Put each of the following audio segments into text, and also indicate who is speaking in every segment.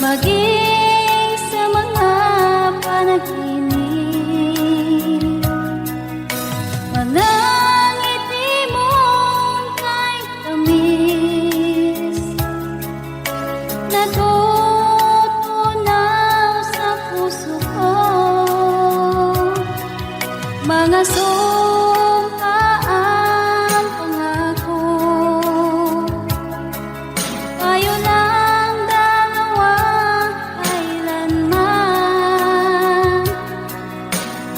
Speaker 1: maging sa mga panaginip. Manangiti mo'y kahit tamis, natutunaw sa puso ko. Mga sumpaan pangako, tayo lang dalawa kailanman.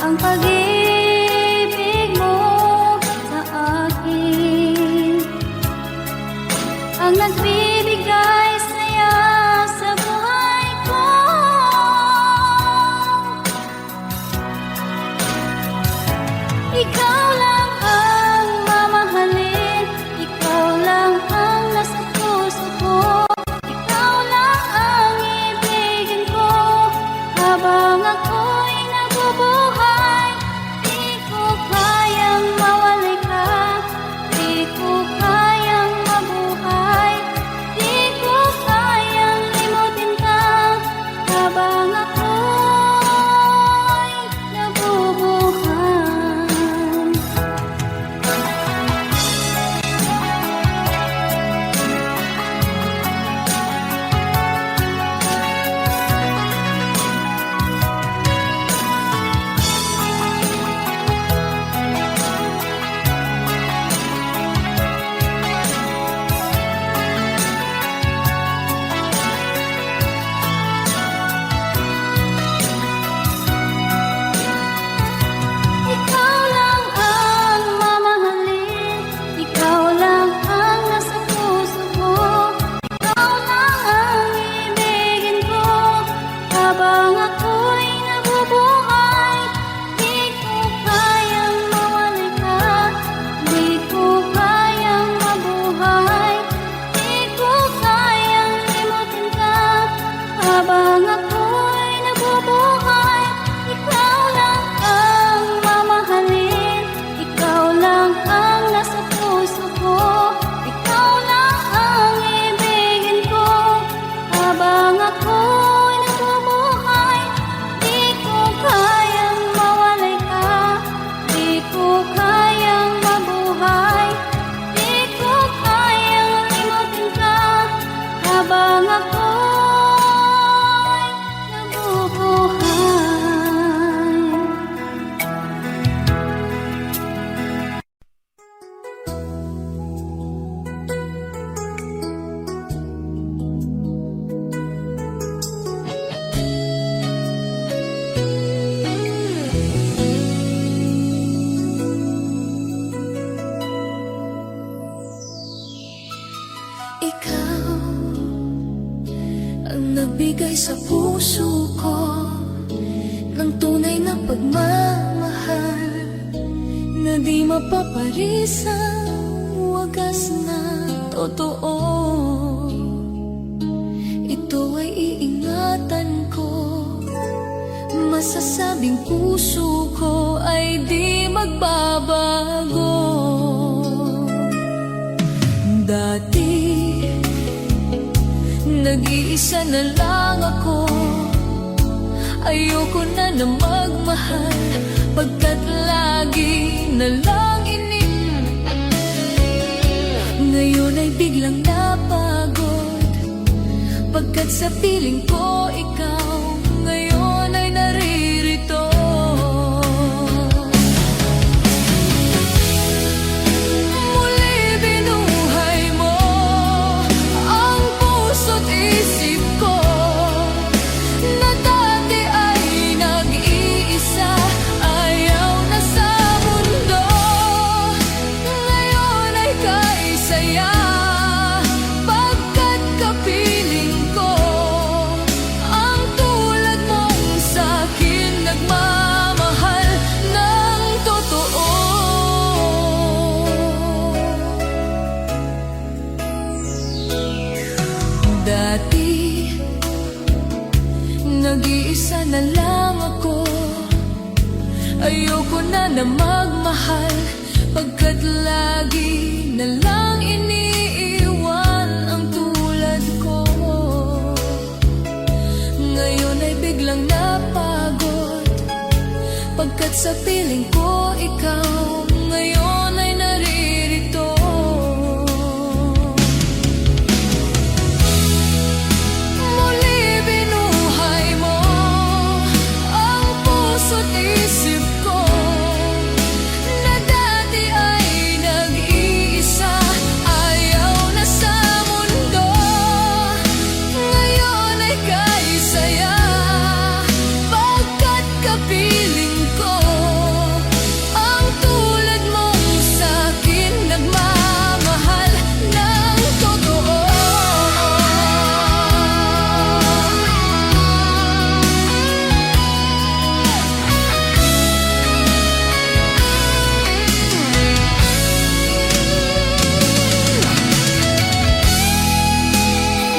Speaker 1: Ang pag-ibig mo sa akin ang nagbibigay saya sa buhay ko. Ikaw lang ang mamahalin, ikaw lang ang nasa puso ko, ikaw lang ang ibigin ko. Habang ako'y nabubuhay, di ko kayang mawalay ka, di ko kayang mabuhay, di ko kayang limutin ka. Habang ako'y nabubuhay. Ikaw lang ang mamahalin, ikaw lang ang nasa puso ko, ikaw lang ang ibigin ko. Habang ako'y nabubuhay, di ko kayang mawalay ka, di ko kayang mabuhay, di ko kayang limutin ka. Habang ako'y nabubuhay, ikaw lang ang mamahalin, ikaw lang ang nasa puso ko, ikaw lang ang ibigin ko. Habang ako'y nabubuhay, di ko kayang mawalay ka, di ko kayang mabuhay, di ko kayang limutin ka. Habang ako'y nabubuhay. Ikaw ang nagbigay sa puso ko ng tunay na pagmamahal na di mapaparisang wagas na totoo. Ito ay iingatan ko, masasabing puso ko ay di magbabago. Dati nag-iisa na lang ako, ayoko na magmahal, pagkat lagi na lang ngayon ay biglang napagod, pagkat sa piling ko ikaw ngayon ay naririto. Muli binuhay mo ang puso't isip ko, na dati ay nag-iisa, ayaw na sa mundo. Ngayon ay kaisaya, pagkat kapiling ko ang tulad mong sa'kin nagmamahal ng totoo. Dati nag-iisa na lang ako, ayoko na magmahal, pagkat lagi na lang iniiwan ang tulad ko. Sa piling ko ikaw ngayon ay naririto. Muli binuhay mo ang puso't isip ko na dati ay nag-iisa. Ayaw na sa mundo, ngayon ay kay saya. Pagkat kapiling ko ang tulad mong sa'kin nagmamahal ng totoo.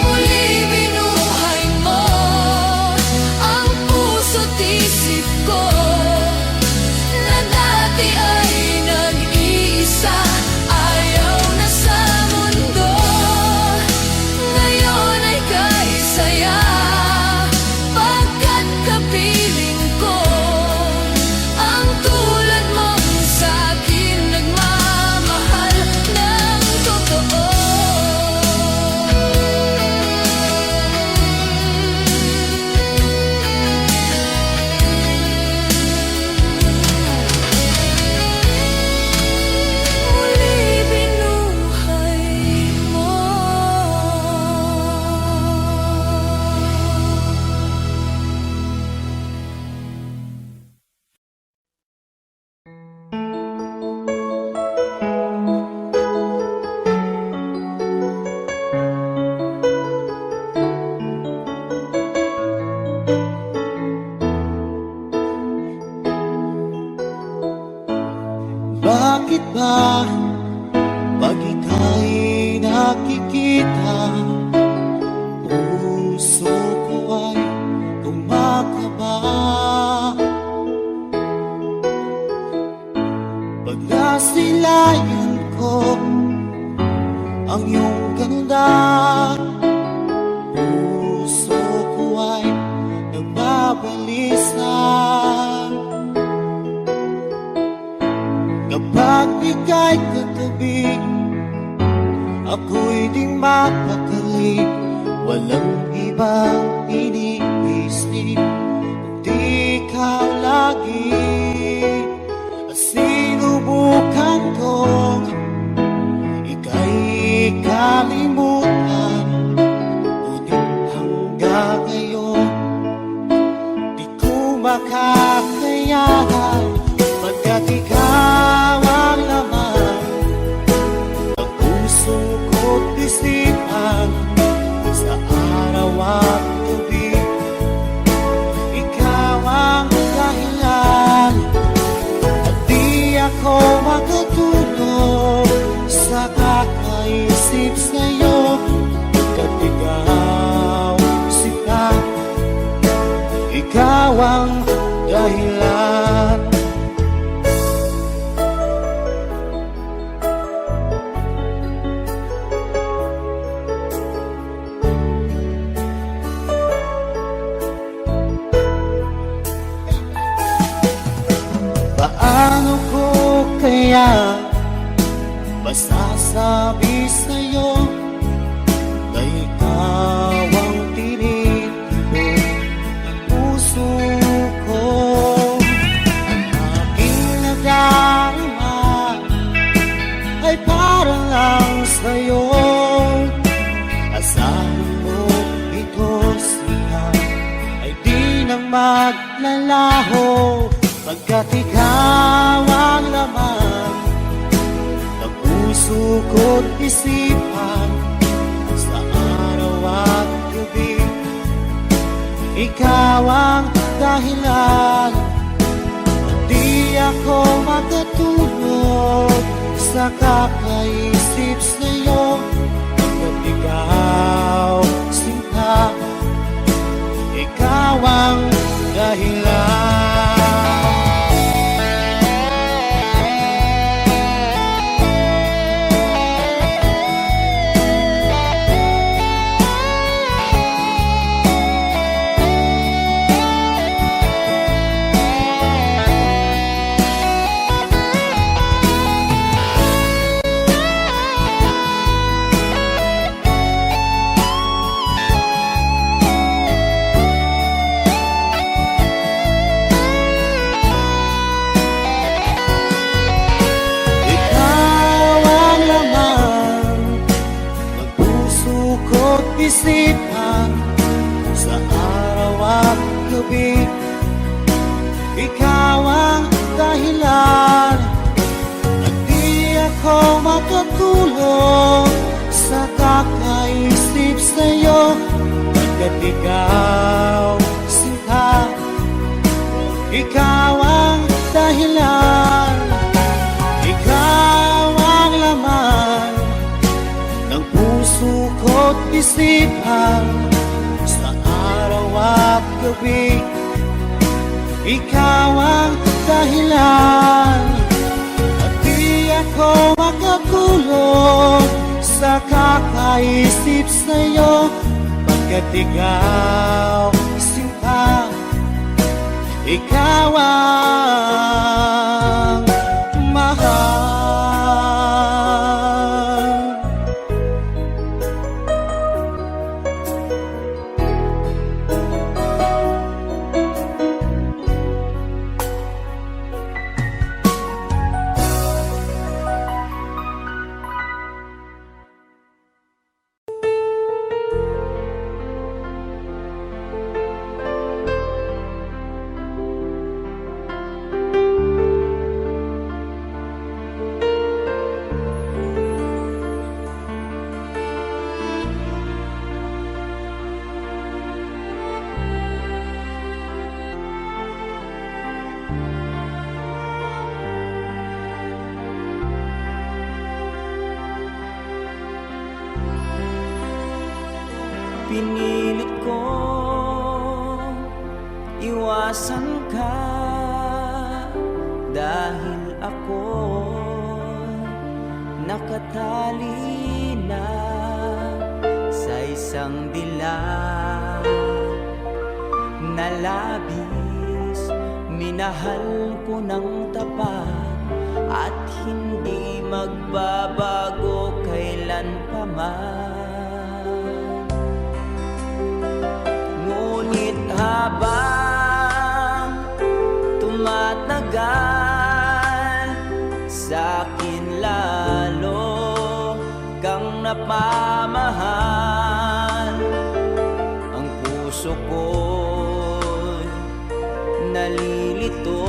Speaker 1: Muli binuhay mo ang puso't isip ko na dati ay nag-iisa. Ayaw na sa mundo, ngayon ay kay saya. Pagkat kapiling ko ang tulad mong sa'kin nagmamahal ng totoo. Muli binuhay mo.
Speaker 2: Bakit ba pag ika'y nakikita, puso ko ay kumakaba? Pag nasilayan ko ang iyong ganda, puso ko ay nagbabalisa. Kapag ika'y katabi, ako'y di mapakali. Walang ibang iniisip, kundi ikaw lagi. Sinubukan kong ika'y kalimutan, ngunit hanggang ngayon di ko makakayanan. Pagkat ikaw ang laman ng puso ko't isipan, sa araw at gabi ikaw ang dahilan. At di ako makatulog sa kakaisip sa'yo. Pagkat ikaw sila, ikaw ang dahilan. Paano ko kaya masasabi sa'yo na ikaw ang tinitibok ng puso ko? Ang aking nadarama ay para lang sa'yo. Asahan mo ito siya ay di na maglalaho. Pagkat ikaw ang laman ng puso ko't isipan, sa araw at gabi ikaw ang dahilan. Di ako makatulog sa kakaisip sa'yo. Pagkat ikaw sinta, ikaw ang dahilan. gabi. Ikaw ang dahilan na di ako makatulog sa kakaisip sa'yo. Pagkat ikaw, sinta, ikaw ang dahilan, ikaw ang laman ng puso ko't isipan sa araw at gabi. Ikaw ang dahilan at di ako makatulog sa kakaisip sa'yo. Pagkat ikaw, sinta, ikaw ang mahal.
Speaker 3: Pinilit ko iwasan ka dahil ako nakatali na sa isang dilag na labis. Minahal ko ng tapat at hindi magbabago kailanpaman. Ngunit habang tumatagal, sa'kin lalo kang napamahal. Ang puso ko'y nalilito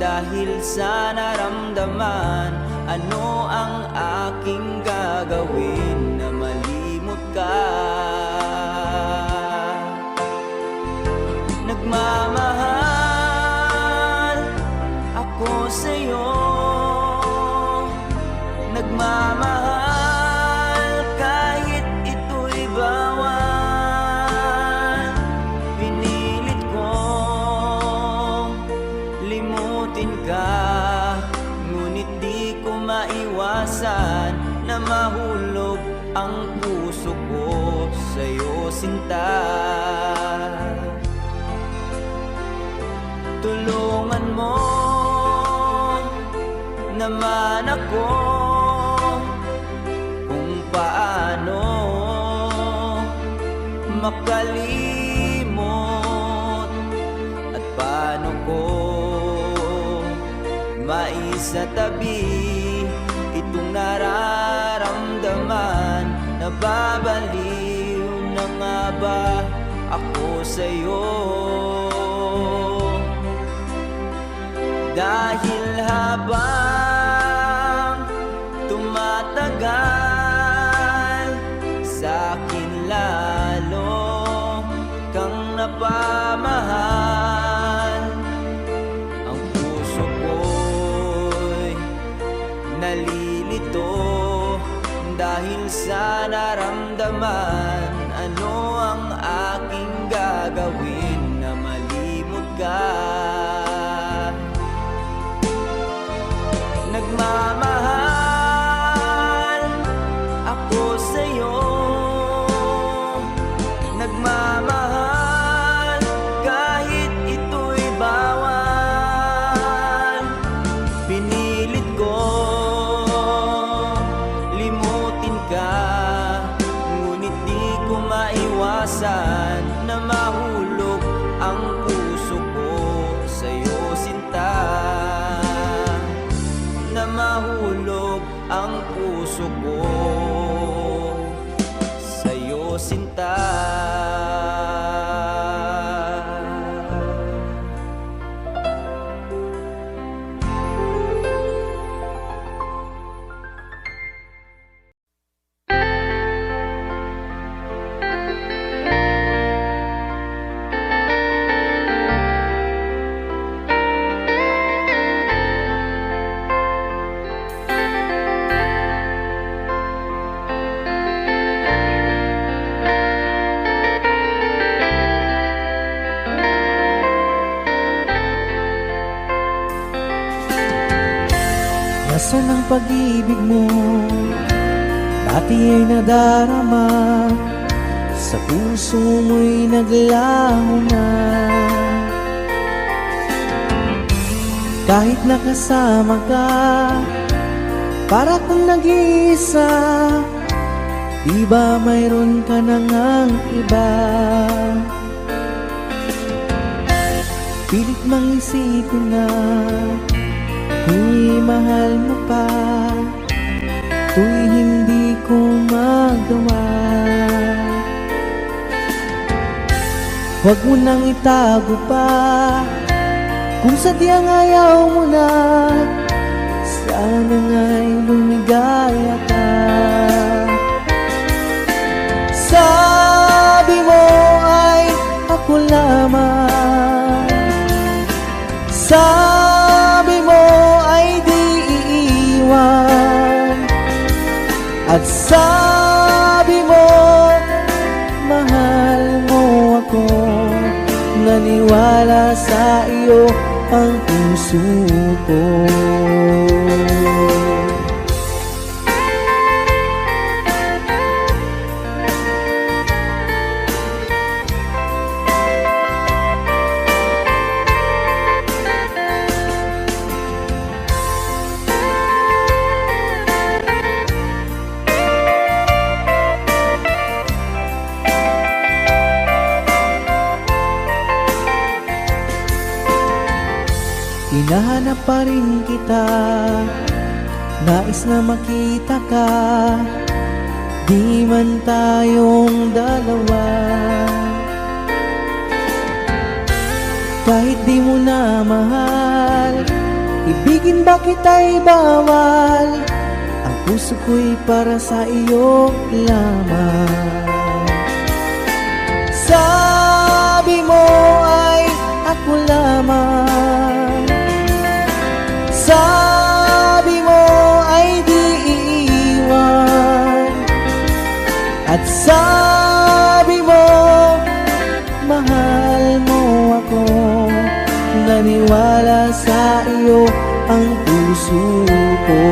Speaker 3: dahil sa naramdaman. Ano ang aking gagawin na malimot ka? Nagmamahal ako sa'yo, nagmamahal kahit ito'y bawal. Pinilit kong limutin ka, ngunit di ko maiwasan na mahulog ang puso ko sa'yo, sinta. Tulungan mo naman ako kung paano makalimot at paano ko maisatabi itong nararamdaman. Nababaliw na nga ba ako sa'yo? Dahil habang tumatagal, sa'kin lalo kang napamahal. Ang puso ko'y nalilito dahil sa naramdaman. Ano ang aking gagawin na malimot ka? Nagmamahal ako sa'yo, nagmamahal kahit ito'y bawal. Pinilit ko limutin ka, ngunit di ko maiwasan na mahulog ang puso ko sa'yo, sinta. Na mahulog ang puso ko sa'yo, sinta.
Speaker 2: Nasaan ang pag-ibig mo? Dati ay nadarama, sa puso mo'y naglaho na. Kahit nakasama ka, para kang nag-iisa. Di ba mayroon ka na ngang iba? Pilit mang isipin na kung mahal mo pa, to'y hindi ko magawa. Huwag mo nang itago pa, kung sadyang ayaw mo na, sana nga'y lumigaya ka. Sabi mo ay ako lamang, sabi mo ay di iiwan, at sabi mo mahal mo ako. Naniwala sa iyo ang puso ko. Hinahanap pa rin kita, nais na makita ka, di man tayong dalawa. Kahit di mo na mahal, ibigin ba kita'y bawal? Ang puso ko'y para sa iyo lamang. Sabi mo ay ako lamang, sabi mo ay di iiwan, at sabi mo mahal mo ako. Naniwala sa iyo ang puso ko.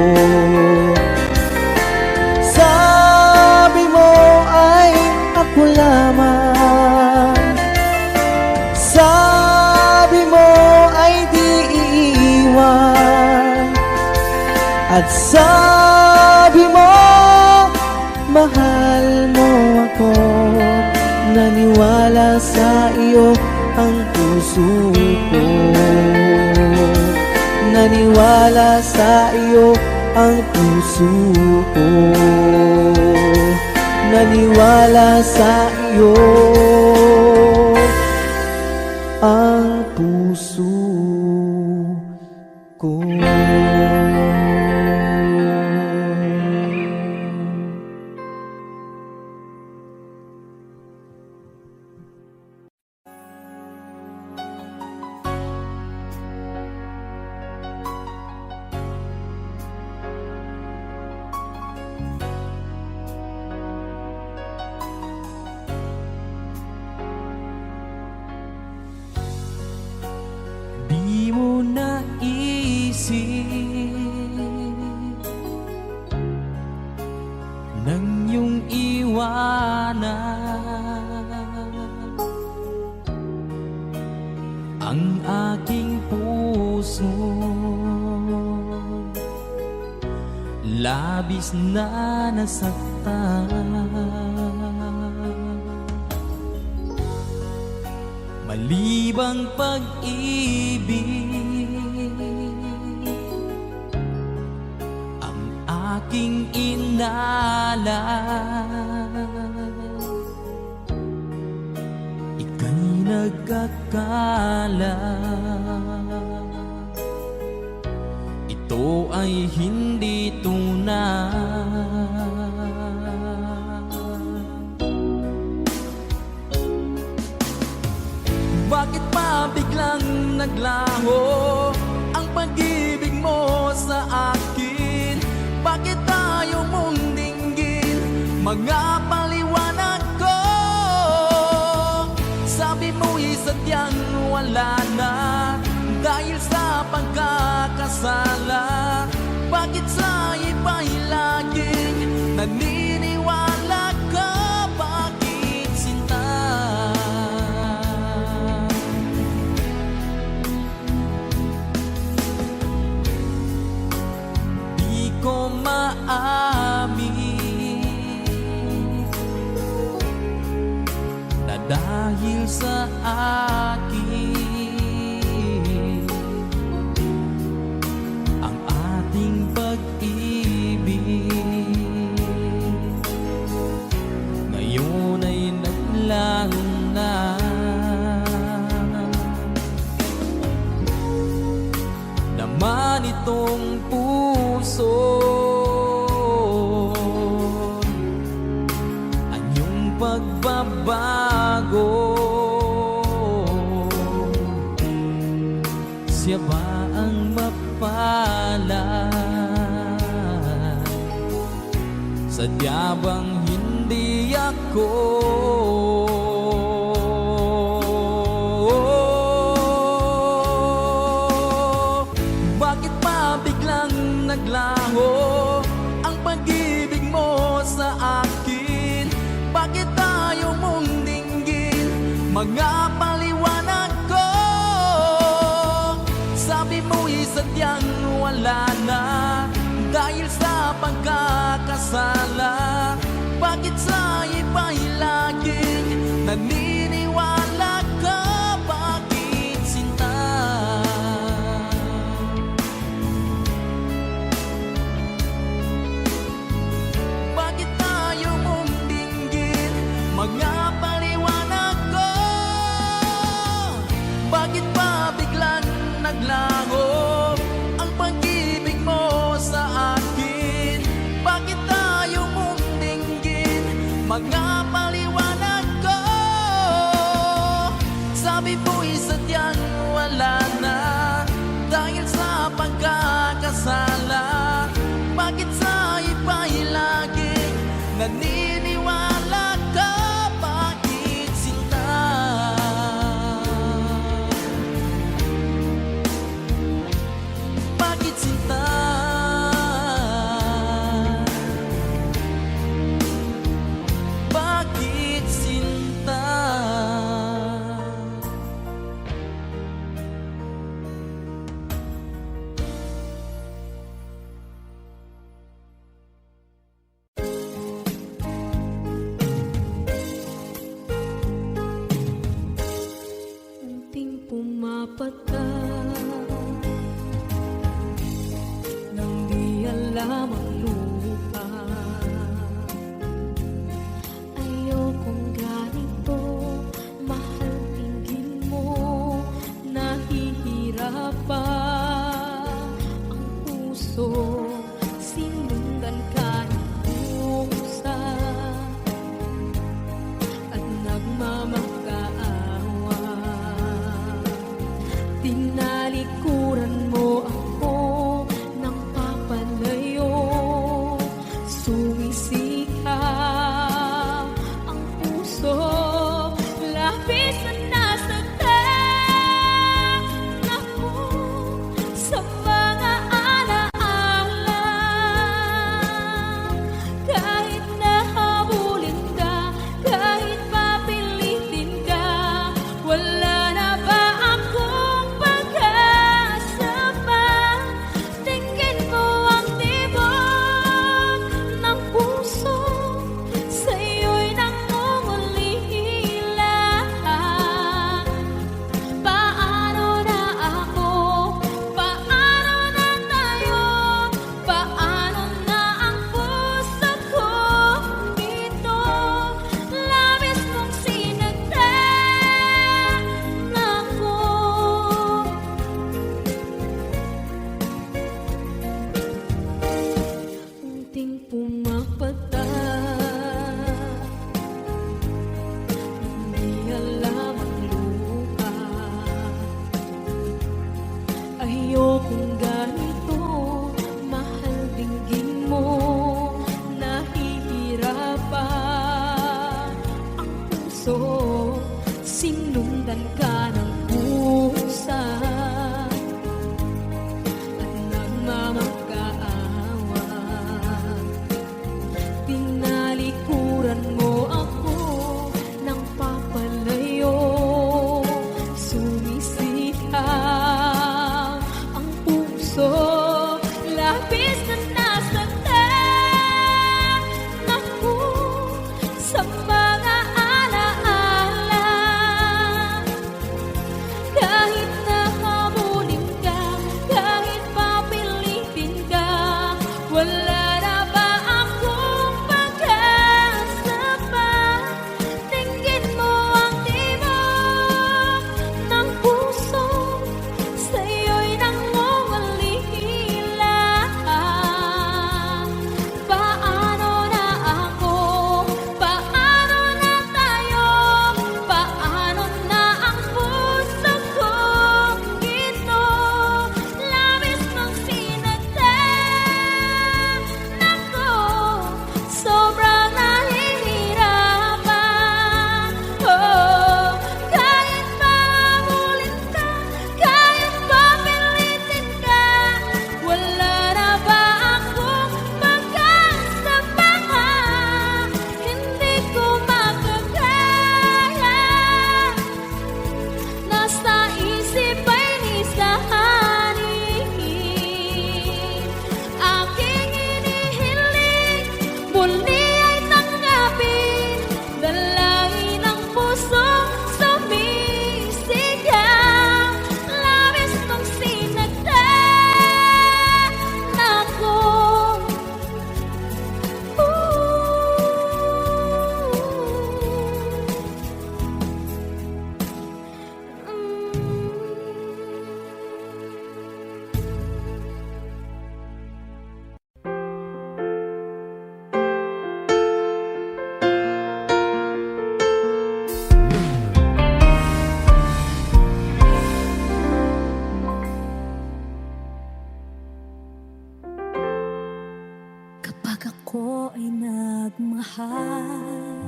Speaker 2: Sabi mo ay ako lamang, sabi mo ay di iiwan, at sabi mo mahal mo ako. Naniwala sa iyo ang puso ko. Naniwala sa iyo ang puso ko. Naniwala sa iyo ang puso ko. Di mo naisip nang iyong iwanan ang aking puso, labis na nasaktan. Malibang pag-ibig ang aking inalan, ika'y nagkakala ito ay hindi tunay. Bakit pa biglang naglaho ang pag-ibig mo sa akin? Bakit tayo mong dinggin mga paliwanag ko? Sabi mo'y sadyang wala na dahil sa pagkakasala. Bakit
Speaker 4: dahil sa akin ang ating pag-ibig. Ngayon ay naglaho na. Naman itong puso anyong pagbabago. Siya ba ang mapalad? Sadya bang hindi ako? Bakit pa biglang naglaho ang pag-ibig mo sa akin? Bakit tayo mong dinggin mga paliwanag ko? Sabi mo'y sadyang wala na dahil sa pagkakasala. Bakit sa iba'y laging naniniwala ka? Bakit sinta? Bakit tayo mong dinggin mga paliwanag ko? Bakit pa biglang naglaho ang pag-ibig mo sa akin? Bakit tayo mong dinggin mga paliwanag ko? Sabi mo'y sadyang wala na dahil sa pagkakasala. Bakit sa iba'y laging naniniwala ka? Bakit sinta? Bakit sinta? Bakit sinta?
Speaker 1: Unting pumapata nang di alam ang lupa. Ayokong ganito, mahal tingin mo, nahihirapan ang puso. Sinundan ka ng pusa at nagmamakaawa. Di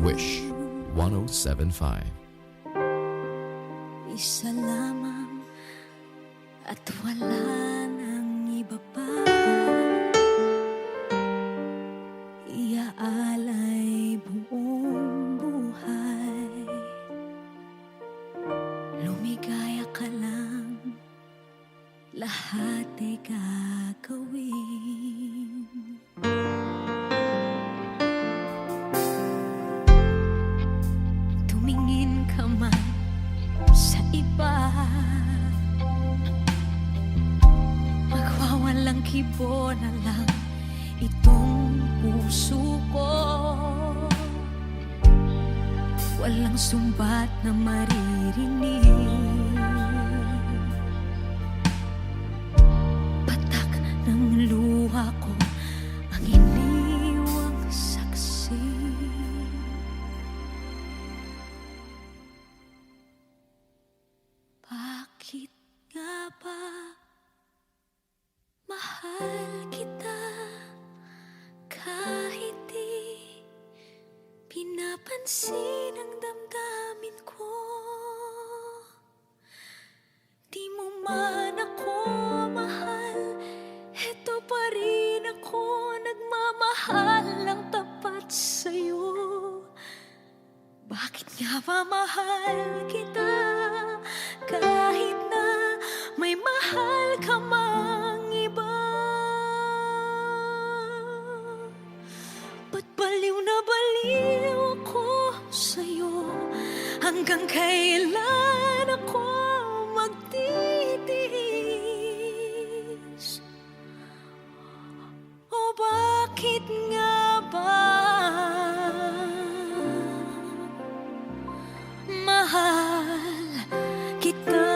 Speaker 5: Wish 1075.
Speaker 1: Isa lamang at wala nang iba pa. Iaalay buong buhay. Lumigaya ka lang, lahat ay gagawin. Tumingin ka man sa iba, magwawalang kibo na lang itong puso ko. Walang sumbat na maririnig, patak ng luha ko ang iniwang saksi. Bakit nga ba mahal kita kahit di pinapansin ang damdamin ko? Di mo man ako mahal, eto pa rin ako nagmamahal ng tapat sa'yo. Bakit nga ba mahal kita kahit na may mahal ka mang iba? Ba't baliw na baliw ako sa'yo? Hanggang kailan ako magtitiis? O bakit nga ba mahal kita?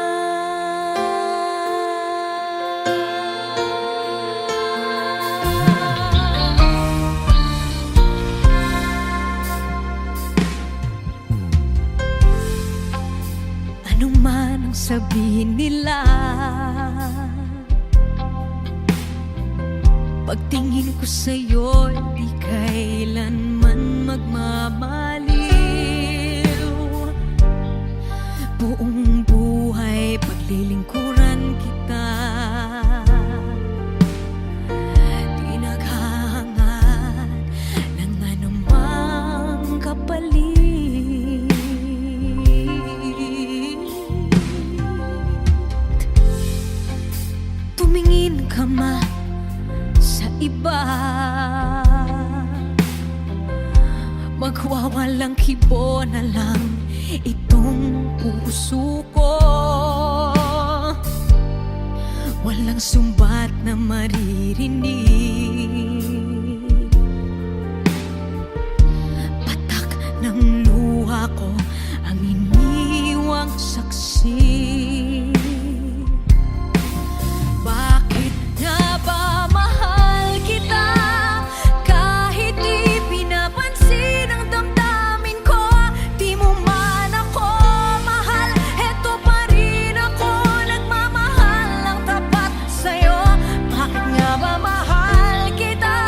Speaker 1: Ano man ang sabihin nila, pagtingin ko sa'yo, di kailanman magmamaliw. Buong buhay paglilingkuran kita, di naghahangad ng anumang kapalit. Tumingin ka man sa iba, magwawalang kibo na lang itong puso ko. Walang sumbat na maririnig, patak ng luha ko ang iniwang saksi. Bakit nga ba mahal kita kahit di pinapansin ang damdamin ko? Di mo man ako mahal, eto pa rin ako nagmamahal ng tapat sa'yo. Bakit nga ba mahal kita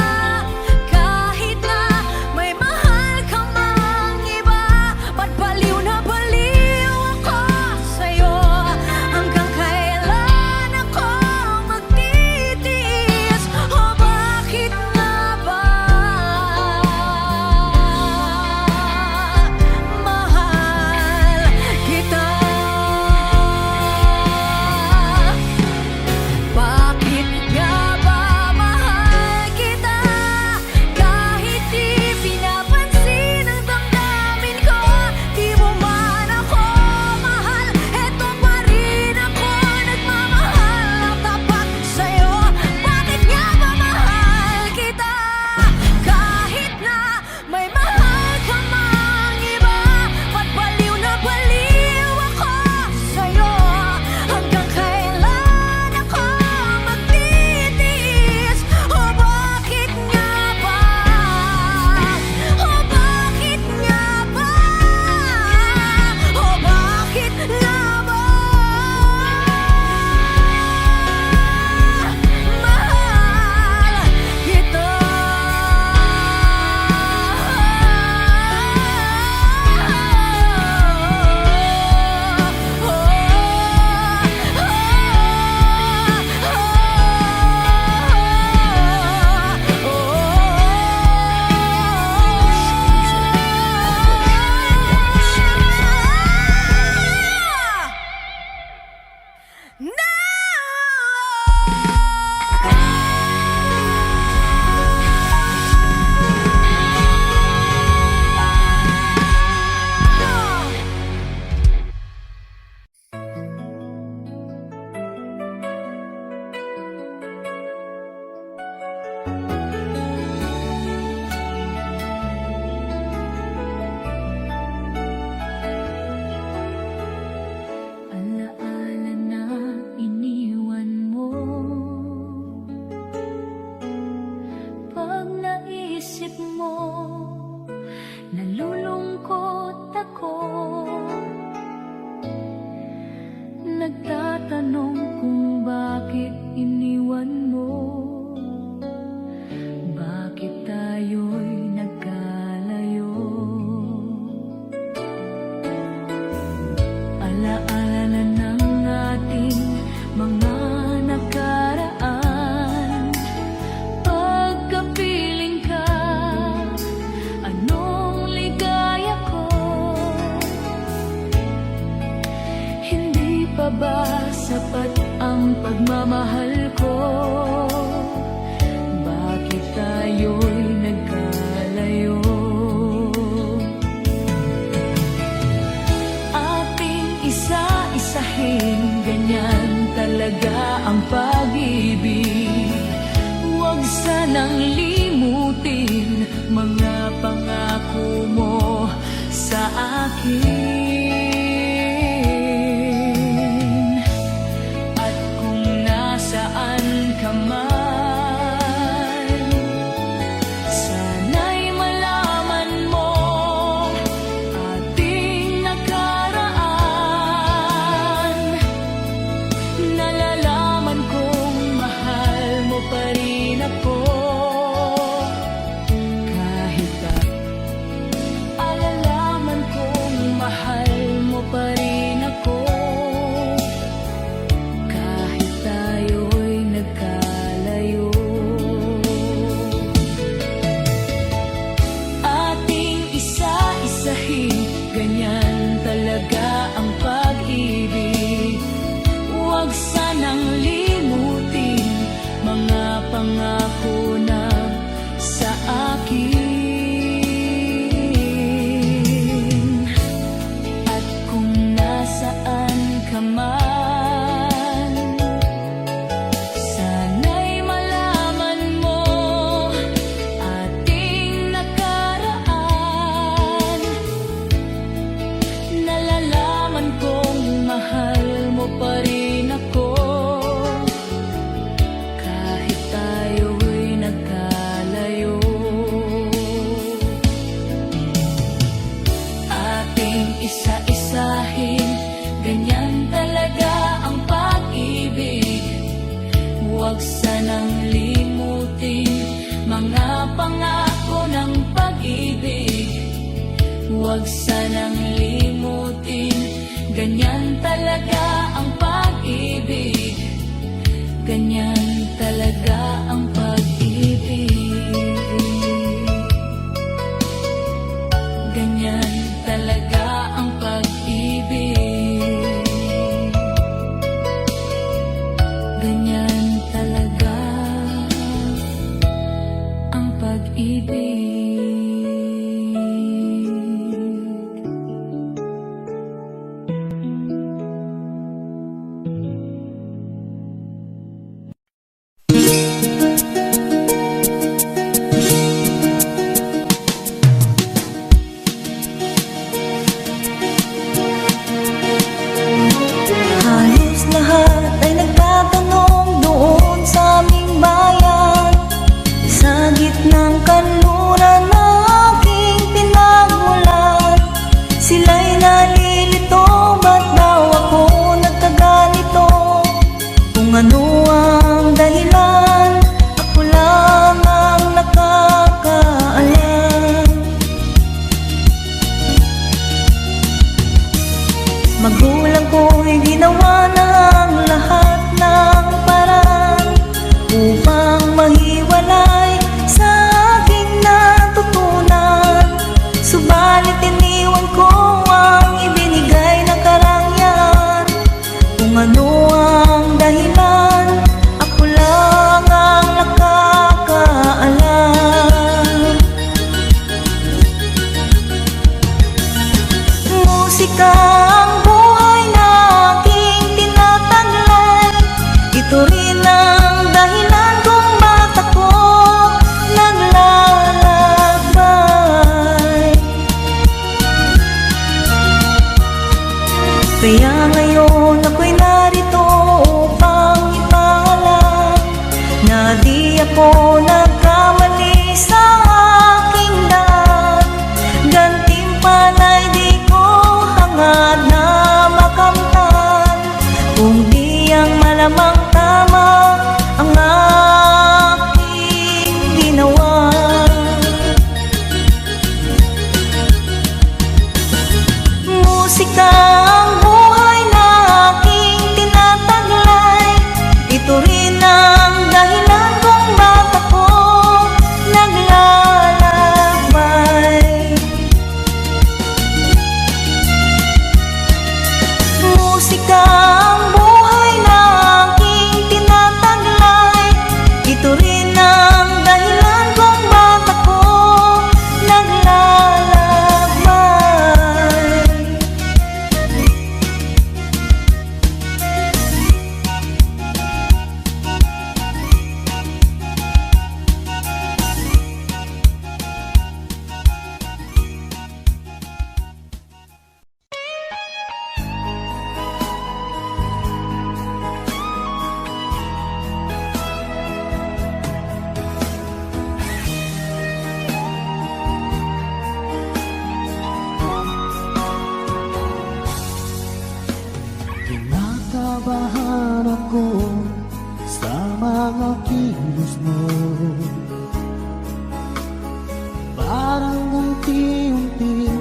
Speaker 1: pa ba sapat ang pagmamahal ko? Bakit tayo'y nagkalayo? Ating isa-isahin, ganyan talaga ang pag-ibig. Huwag sanang limutin mga pangako mo sa akin. At kung nasaan ka man, sana'y malaman mo ating nakaraan. Nalalaman kong mahal mo pa rin ako. Kahit alalaman kong mahal mo pa rin ako. Kahit tayo'y nagkalayo. Ating isa-isahin, ganyan talaga ang pag-ibig. Huwag sanang limutin mga pangako na sa akin. At kung nasaan ka man, sana'y malaman mo ating nakaraan. Nalalaman kong mahal mo pa rin ako. Kahit tayo'y nagkalayo. Ating isa-isahin, ganyan talaga ang pag-ibig. Huwag sanang limutin mga pangako ng pag-ibig. Huwag sanang limutin, ganyan talaga ang pag-ibig. Ganyan talaga ang pag-ibig. Ganyan talaga ang pag-ibig. Ganyan talaga ang pag-ibig.
Speaker 6: Halos lahat ay nagtatanong doon sa aming bayan. Sa gitnang kanluran na aking pinagmulan, sila'y nalilito, ba't daw ako nagkaganito? Kung ano ang dahilan, ako lang ang nakakaalam. Magulang ko'y ginawa na ang lahat ng paraan upang mahiwalay sa aking natutunan. Subalit iniwan ko ang ibinigay na karangyaan. Kung ano ang dahilan, ako lang ang nakakaalam. Musika ang buhay na aking tinataglay. Ito rin ang dahilan kung ba't ako naglalakbay. Kaya ngayon ako'y narito upang ipaalam na di ako nagkamali sa aking daan. Gantimpala'y di ko hangad na makamtan, kung di ang malamang tama ang aking ginawa. Musika ang buhay na aking tinataglay. Ito rin ang dahilan kung ba't ako naglalakbay.
Speaker 2: Kinakabahan ako sa mga kilos mo. Parang unti-unti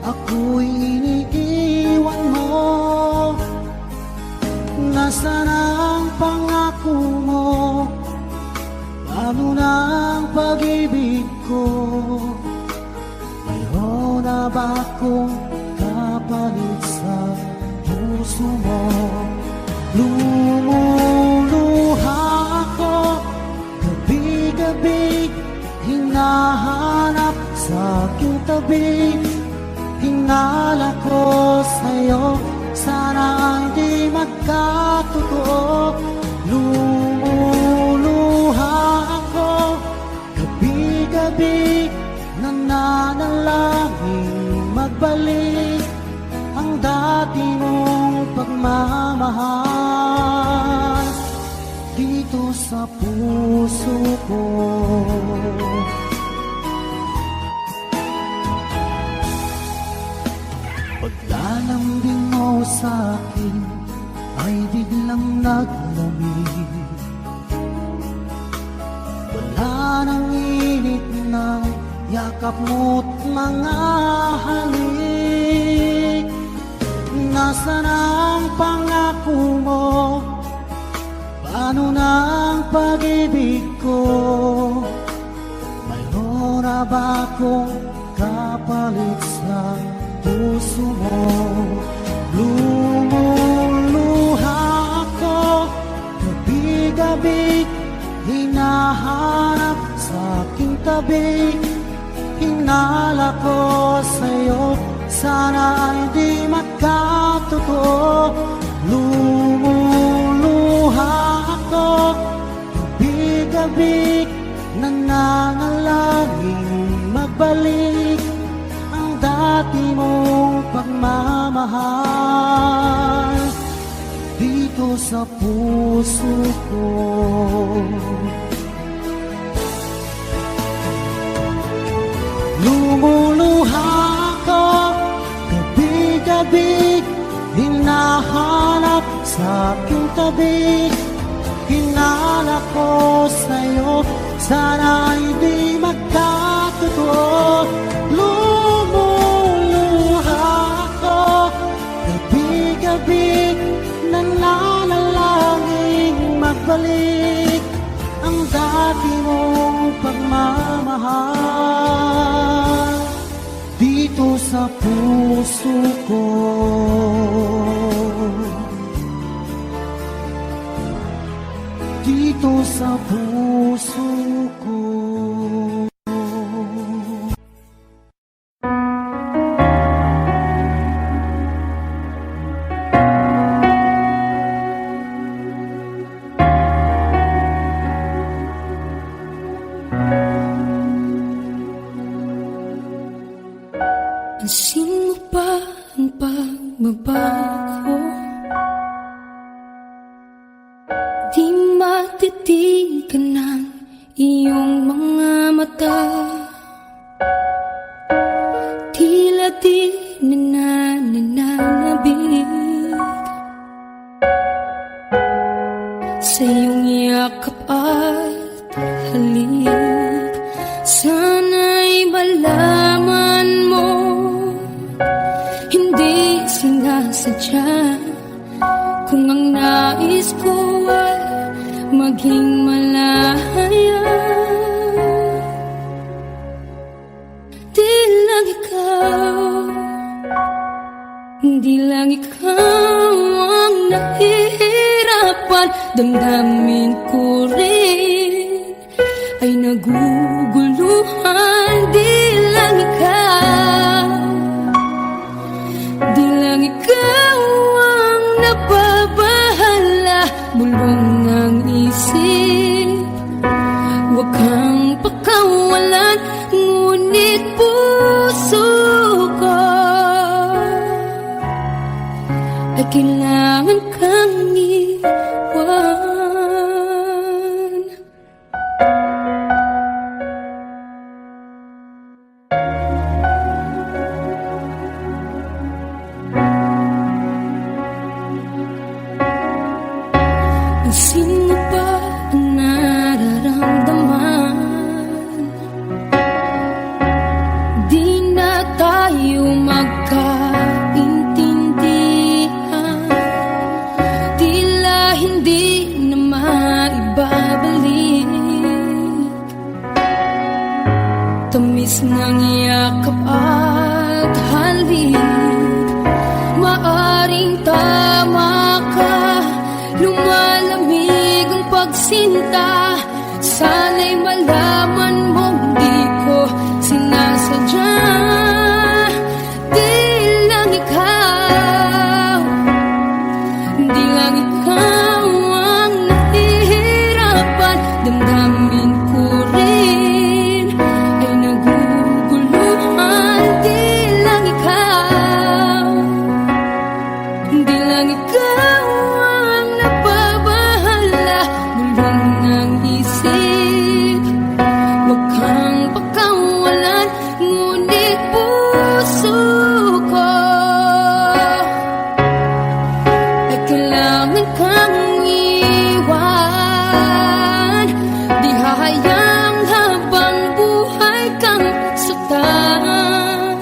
Speaker 2: ako'y iniiwan mo. Nasaan ang pangako mo? Paano na ang pag-ibig ko? Mayroon na ba akong kapalit sa puso mo? Lumuluha ako gabi-gabi, hinahanap sa aking tabi. Hinala ko sa'yo, sana hindi magkatotoo. Lumuluha ako gabi-gabi, nananalangin magbalik ang dati mong pagmamahal dito sa puso ko. Paglalambing mo sa'kin ay biglang naglamig. Wala nang init na yakap mo't mga halik. Nasaan ang pangako mo? Paano na ang pag-ibig ko? Mayroon na ba akong kapalit sa puso mo? Lumuluha ako gabi-gabi, hinahanap sa aking tabi. Hinala ko sa'yo, sana hindi magkatotoo. Lumuluha ako gabi-gabi, nananalangin magbalik ang dati mong pagmamahal dito sa puso ko. Lumuluha ako gabi-gabi, hinahanap sa aking tabi. Hinala ko sa'yo, sana hindi magkatotoo. Lumuluha ako gabi-gabi, nananalangin magbalik ang dati mong pagmamahal dito sa puso ko. Dito sa puso ko.
Speaker 1: Pansin mo ba ang pagbabago? Di matitigan ng iyong mga mata. Tila di nananabig sa iyong yakap at halik. Sana'y malaman mo, hindi sinasadya. Kung ang nais ko ay maging malaya, di lang ikaw, di lang ikaw ang nahihirapan. Damdamin ko rin ay naguguluhan. Di lang ikaw, di lang ikaw ang nababahala. Bulong ng isip, huwag kang pakawalan. Ngunit puso ko ay kailangan kang iwan. ng yakap at halik. Maaring tama ka, lumalamig ang pagsinta. Sana'y malaman mong di ko sinasadya. Di lang ikaw, di lang ikaw ang nahihirapan. Damdamin ko rin ay naguguluhan. Di lang ikaw, di lang ikaw ang nababahala. Bulong ng isip, huwag kang pakawalan. Ngunit puso ko ay kailangan kang iwan. Di hahayang habang buhay kang saktan.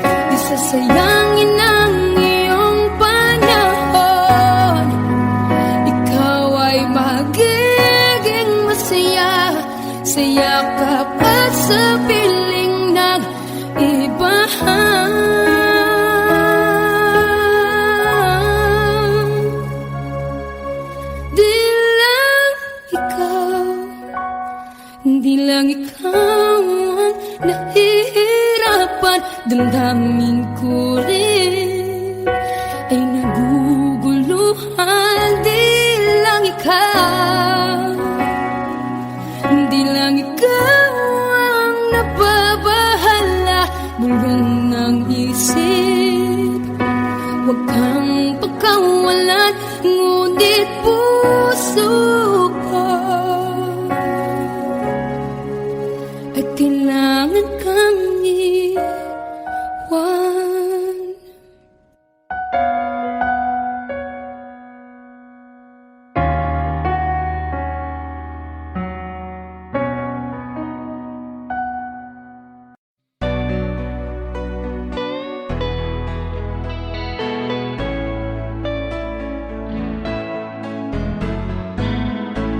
Speaker 1: Di sasayangin ang iyong panahon. Ikaw ay magiging masaya sa yakap at sa piling ng iba. Di lang ikaw, di lang ikaw ang nahihirapan. Damdamin ko rin ay naguguluhan. Di lang ikaw, di lang ikaw ang nababahala. Bulong ng isip, huwag kang pagkawalan. Ngunit puso ko ay kailangan kang iwan.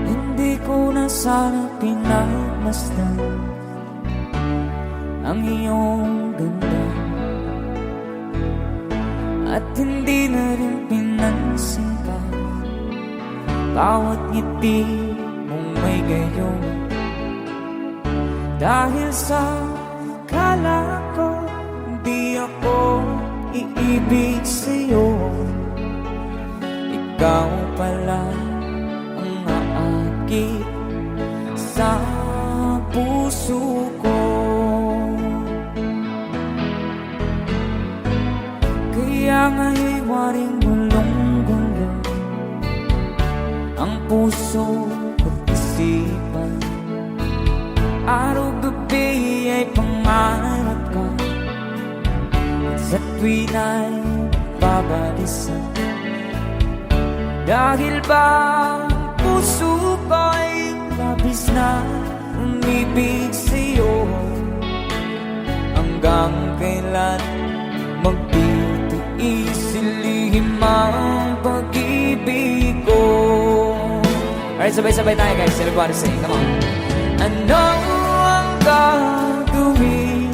Speaker 3: Hindi ko na sana pinagmasdan ang iyong ganda, at hindi na rin pinansin pa bawat ngiti mong may gayon. Dahil sa kala ko di ako iibig sa'yo, ikaw pala ang aakit sa puso ko. Kaya nga'y waring gulong-gulo ang puso at isipan. Araw-gabi ay pangarap ka, at sa tuwin ay babalisan. Dahil ba ang puso ko'y labis na umibig sa'yo, hanggang kailan magtitiis ilihim ang pag-ibig ko. Alright, sabay-sabay tayo guys. Everybody sing, come on. Ano ang gagawin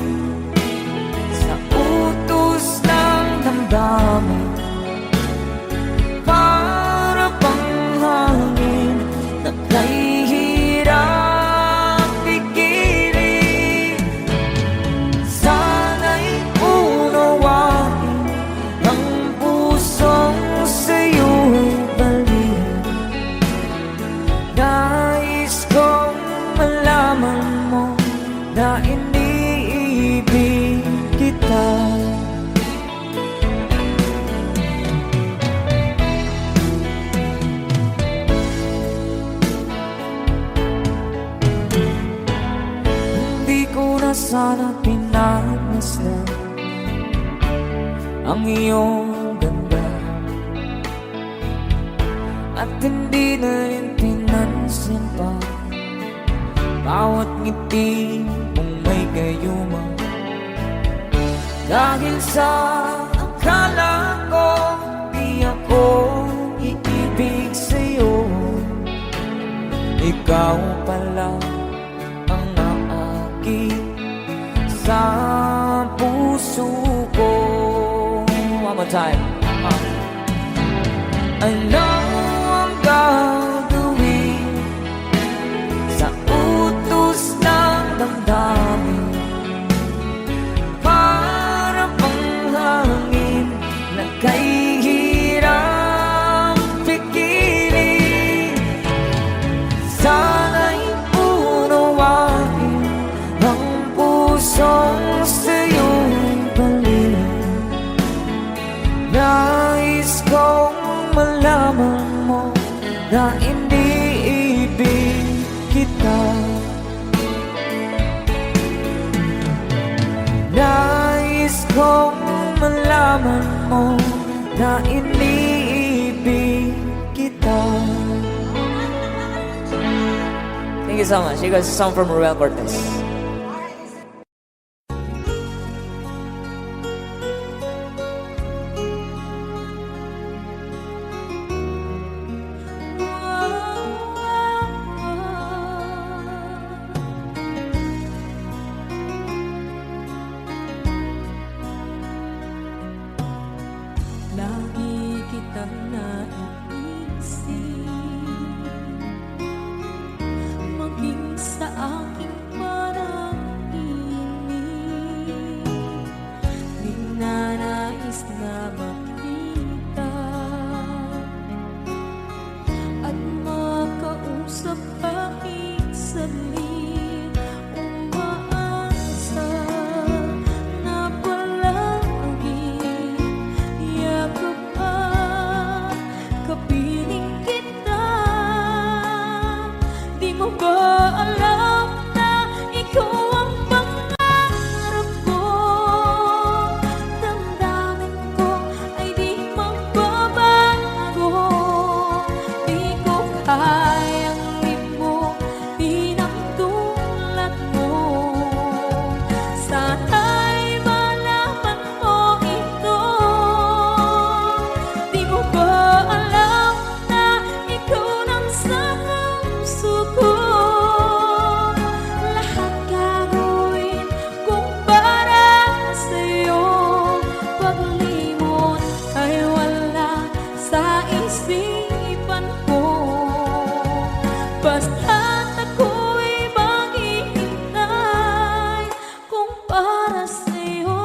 Speaker 3: sa utos ng damdamin? Para bang hangin na kay hirap pigilan. Sana'y unawain ang pusong sa'yo'y balikan. Nais kong malaman mo na iniibig kita. Hindi ko na sana pinagmasdan ang iyong ganda, at hindi na rin pinansin pa bawat ngiti mong may gayuma. Dahil sa akala ko di ako iibig sa'yo, ikaw pala ang naakit sa puso ko. One more time. Ano ang gagawin sa utos ng damdamin? Para bang hangin na kay hirap pigilan. Sana'y unawain ang pusong sa'yo'y balik. Nais kong malaman mo na iniibig kita. Nais kong malaman mo na iniibig kita. Thank you so much. You guys, a song from Ruel Cortez.
Speaker 1: Lagi kitang naiisip, maging sa aking parang inip. Ninanais na makita at makausap kahit saglit. Umaasa na palagi yakap at kapiling kita. Di mo ba alam na ikaw ang pangarap ko? Damdamin ko ay di magbabago. Di ko kayang libo pinagdulad mo. Sana'y malaman mo ito. Di mo ba alam na ikaw nang sa puso ko? Lahat gagawin kung para sa'yo. Paglimot ay wala sa isipan ko. Basta't ako'y maghihintay kung para sa'yo.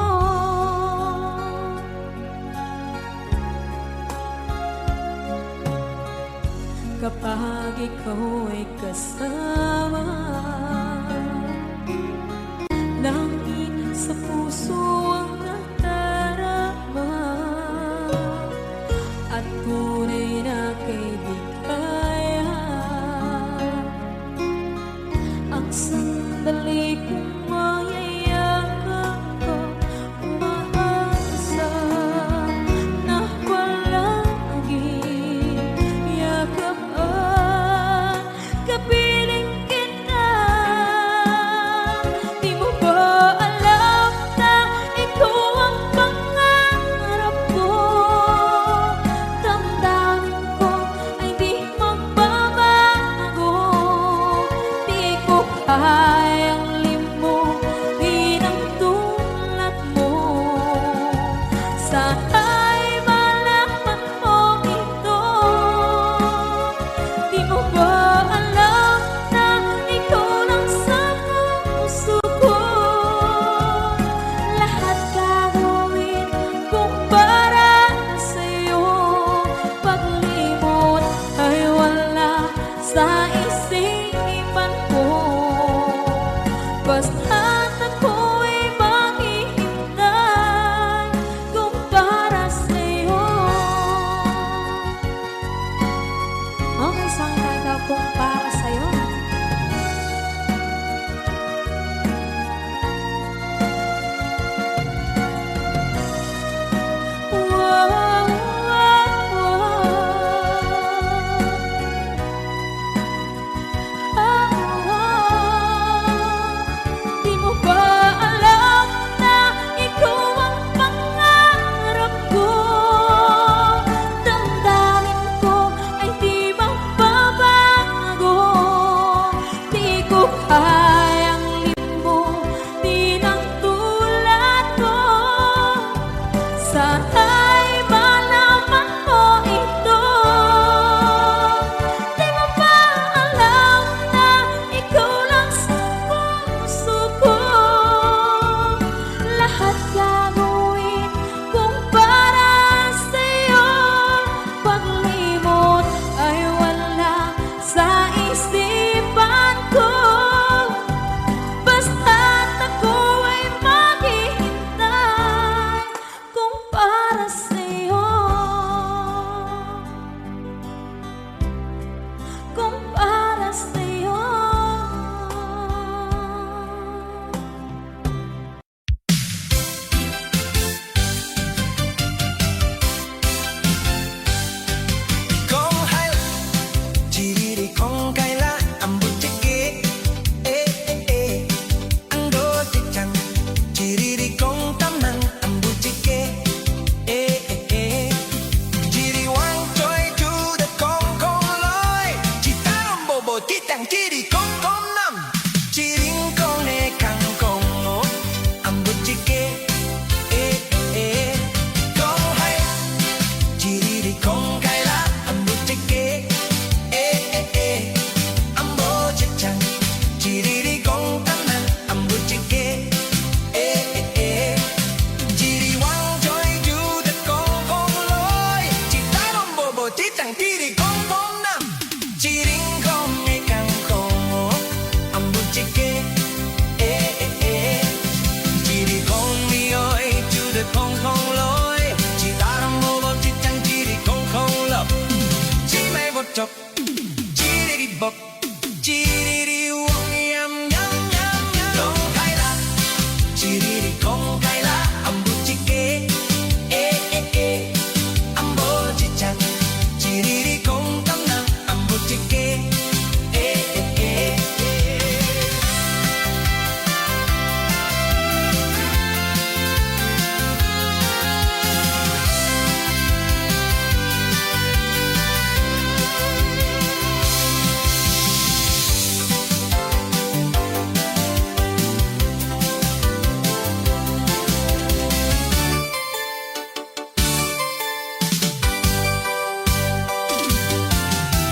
Speaker 1: Kapag ikaw ay kasama, langit sa puso ang nadarama, at tunay na kaibigan. Ang sandali kong mayayakap ko, umaasa na palagi yakap at kapiling kita. Di mo ba alam na ikaw
Speaker 3: chẳng chi đi con năm chỉ riêng con này càng con ngố âm bút chỉ kê ê ê con hay chỉ đi con cái lá âm bút chỉ kê ê ê ê âm bố chỉ chẳng chỉ đi con tan nè âm bút chỉ kê ê ê ê chỉ đi quăng trôi chú đất con lối chỉ ta đông bồ bồ chỉ chẳng chi đi con năm chỉ riêng con ngày càng khổ âm bút chỉ kê ê ê ê chỉ đi con đi ơi chú đất không lối chỉ ta đông bồ bồ chỉ chẳng chỉ đi không love chỉ mày bột chọc chỉ đi bọc chỉ đi uống yum không khai lá chỉ đi không khai lá âm bút chỉ kê ê ê ê âm bố chỉ chẳng chỉ đi không tâm nặng âm bút chỉ kê ê ê ê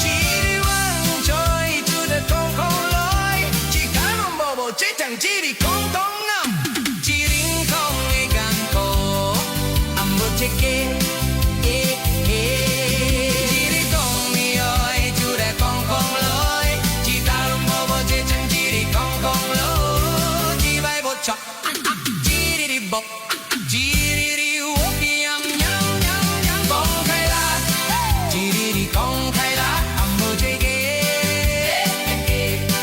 Speaker 3: chỉ đi quăng trôi chú đất không lối chỉ cái mong bồ bồ chết chẳng chỉ đi không năm chỉ riêng không ngày càng khổ âm bút chỉ kê ê ê chỉ đi không đi ơi chú đất không lối chỉ ta mong bồ bồ chết chẳng chỉ đi không lối chỉ bay bột chọc chỉ đi bọc chỉ đi uống yum không khai lá chỉ đi không khai lá âm bút chỉ kê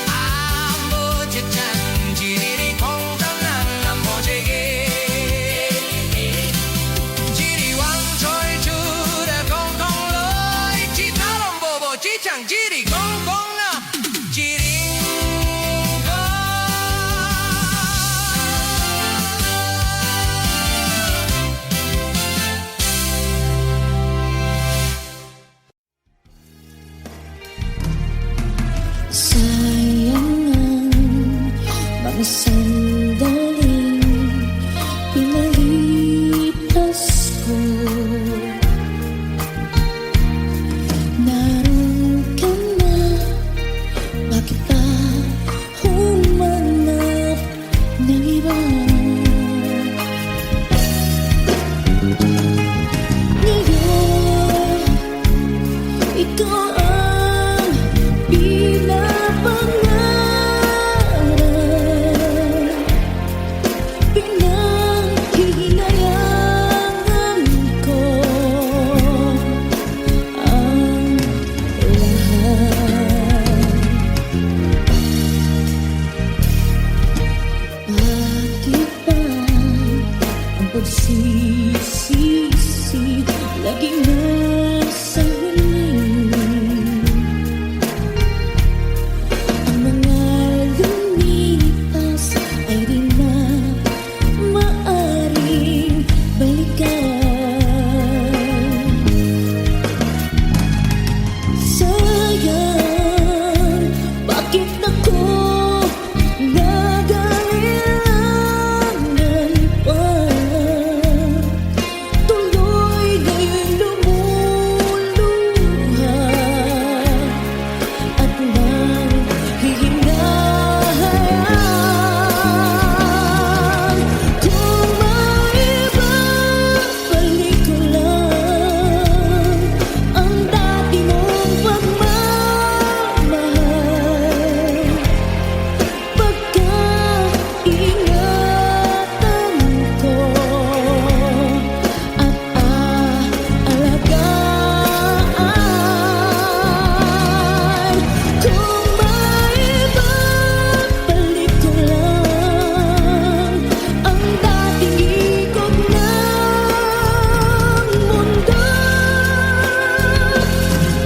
Speaker 3: âm bút chỉ chẳng chỉ đi không tâm nặng âm bút chỉ kê chỉ đi quăng trôi chú đã không lối chỉ ta lòng bồ bồ chỉ chẳng chỉ đi không năm chỉ riêng con
Speaker 1: Sayangan mga sandaling pinalipas ko. Naroon ka na, bakit pa humanap ng iba? Ngayon, ikaw ang pinapangarap, pinanghihinayangan ko ang lahat. Bakit ba ang pagsisisi laging nasa huli? Ang mga lumipas ay di na maaring balikan. Sayang, bakit ako nag-aalangan pa? Tuloy ngayong lumuluha at nanghihingahan. Kung maibabalik ko lang ang dati mong pagmamahal, pagkaingatan ko at aalagaan. Kung maibabalik ko lang ang dating ikot ng mundo,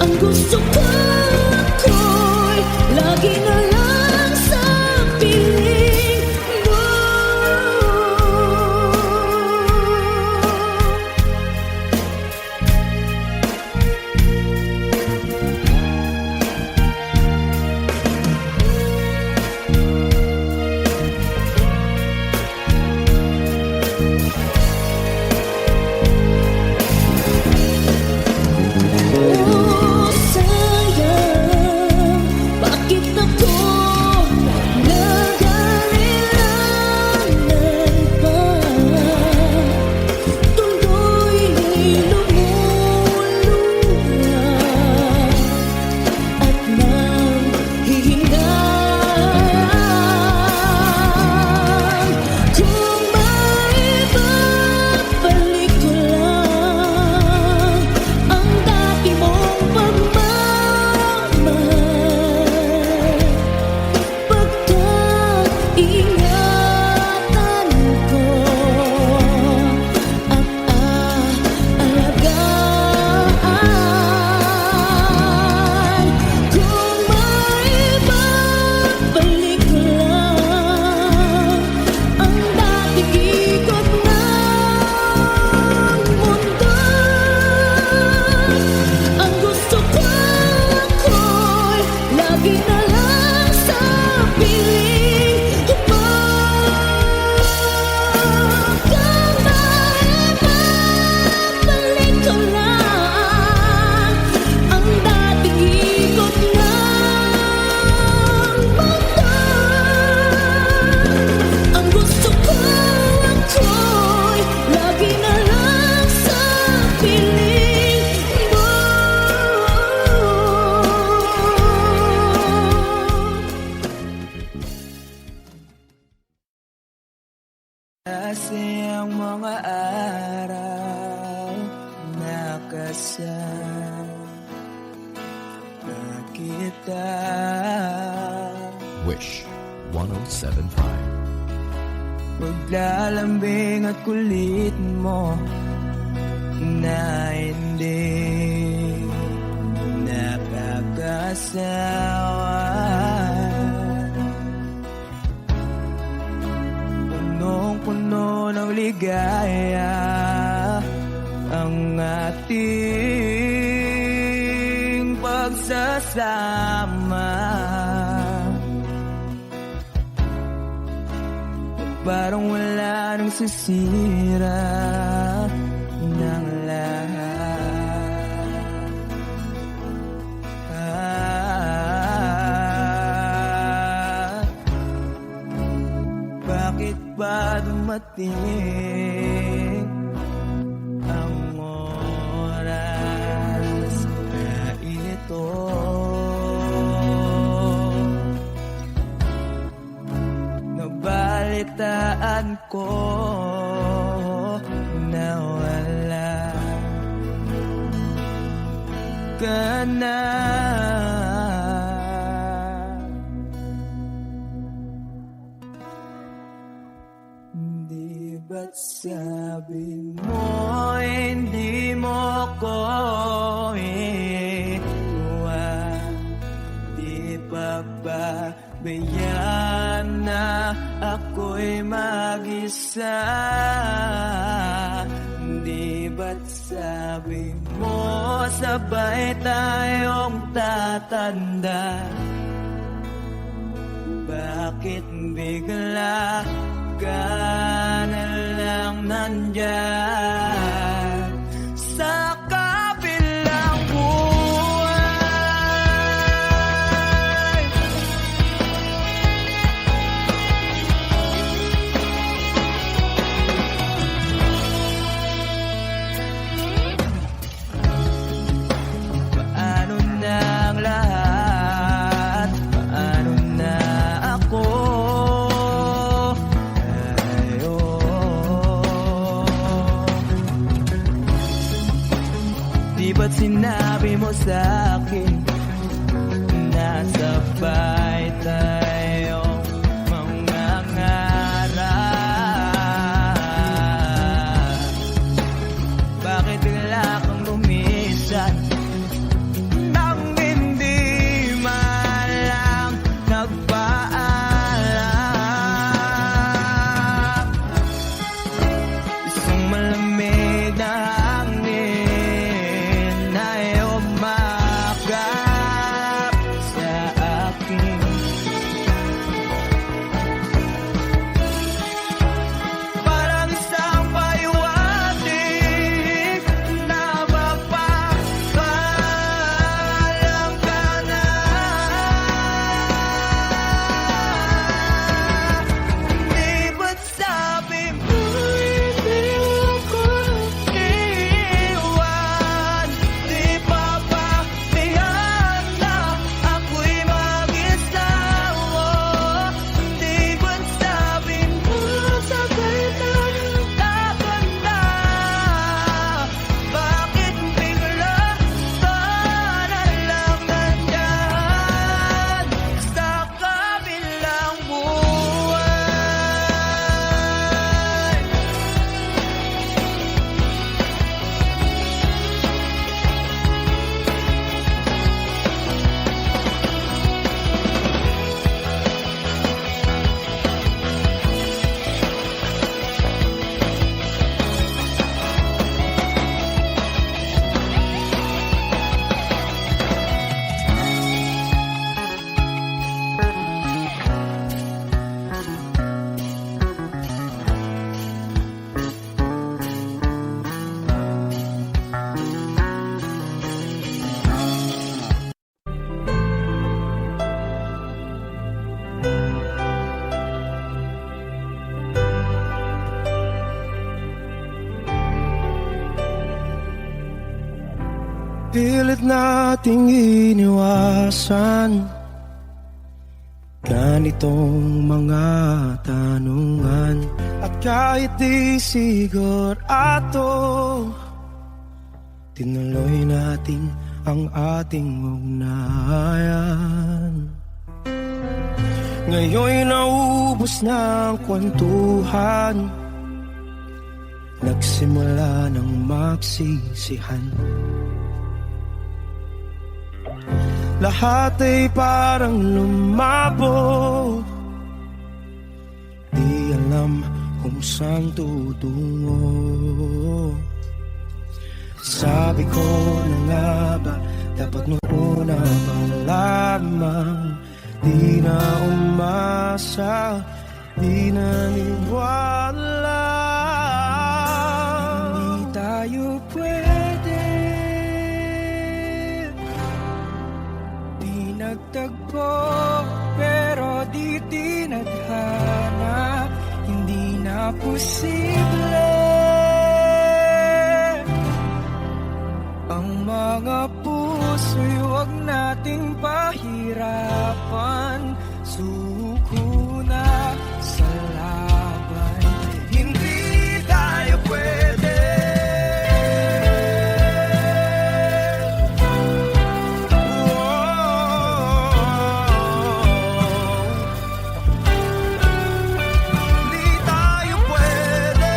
Speaker 1: ang gusto ko ako'y lagi na lang sa piling mo.
Speaker 3: kita.
Speaker 5: Wish 1075.
Speaker 3: Paglalambing at kulit mo na hindi nakakasawa. Punong-puno ng ligaya ang ating pagsasama. Parang wala nang sisira ng lahat. Bakit ba dumating ang oras na ito? Nabalitaan ko na wala ka na. Di ba't sabi mo hindi mo ko iwan? Di pa ba bayaan na ako'y mag-isa? Di ba't sabi mo sabay tayong tatanda? Bakit bigla ka na lang nandyan sa kabilang buhay? Paano na ang lahat? Paano na ako? Di ba't sinabi mo sa'kin na sabay tayong mangangarap? Bakit bigla kang lumisan nang hindi man lang nagpaalam? Isang malamig na hangin ay umakap sa akin. Parang isang paywating na mapapaalam ka na. Di ba't sabi mo hindi ako iwan? Di pa ba bayaan na ako'y mag-isa? Di ba't sabi mo sabay tayong tatanda? Bakit bigla ka na lang nandyan sa kabilang buhay?
Speaker 2: Pilit nating iniwasan ganitong mga tanungan. At kahit di sigurado
Speaker 3: tinuloy natin ang ating ugnayan. Ngayon'y naubos na ang kwentuhan, nagsimula ng magsisihan. Lahat ay parang lumabo, di alam kung saan tutungo. Sabi ko na nga ba, dapat noon na ba lamang, di na umasa, di naniwala. Hindi tayo pwede, di nagtagpo, pero di tinadhana, hindi na posible. Ang mga puso'y huwag nating pahirapan, suko na sa laban, hindi tayo pwede. Hindi tayo pwede.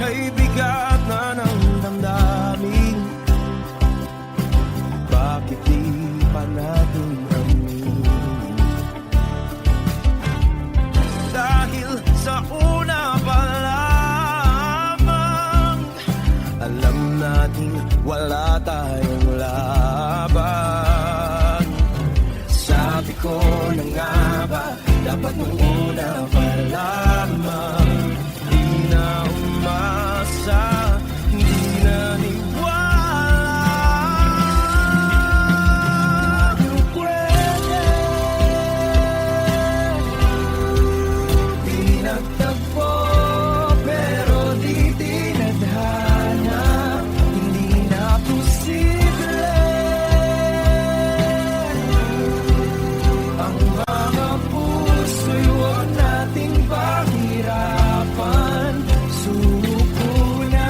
Speaker 3: Kay bigat na ng damdamin, bakit di pa natin aminin? Dahil sa una pa lamang, alam natin wala tayong laban. Sabi ko na nga ba, dapat nung una pa lamang, di na umasa, hindi naniwala. Tayo pwede, di nagtagpo, pero di tinadhana, hindi na posible. Ang mga puso'y huwag nating pahirapan, suko na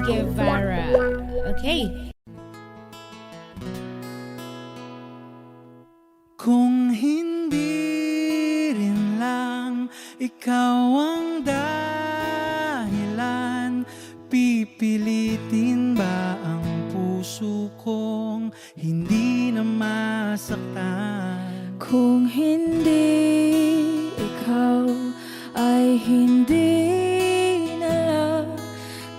Speaker 7: Guevara. Okay.
Speaker 4: Kung hindi rin lang ikaw ang dahilan, pipilitin ba ang puso kong hindi na masaktan?
Speaker 1: Kung hindi ikaw ay hindi na lang,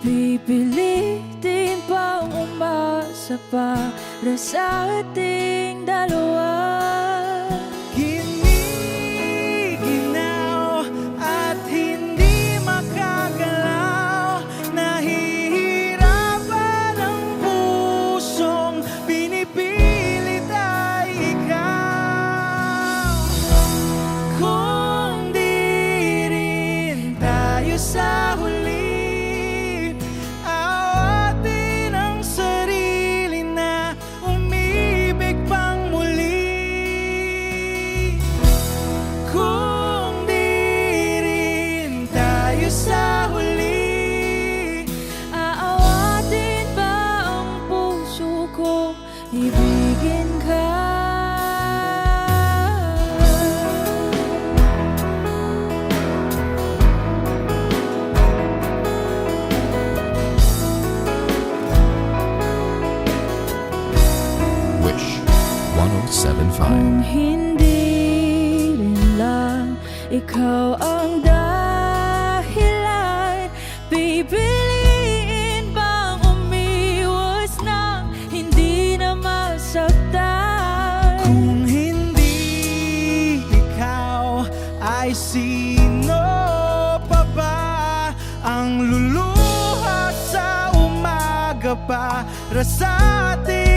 Speaker 1: pipilitin bang umasa para sa ating dalawa?
Speaker 4: Giniginaw at hindi makagalaw, nahihirapan ang pusong pinipilit ay ikaw. Kung di rin tayo sa huli, awatin ang sarili na umibig pang muli. Kung di rin tayo sa huli,
Speaker 1: Aawatin ba ang puso ko, ibigin ka?
Speaker 5: Wish 1075.
Speaker 1: Kung hindi rin lang ikaw ang dahilan, pipiliin bang umiwas nang hindi na masaktan?
Speaker 4: kung hindi ikaw, ay sino pa ba ang luluha sa umaga para sa atin?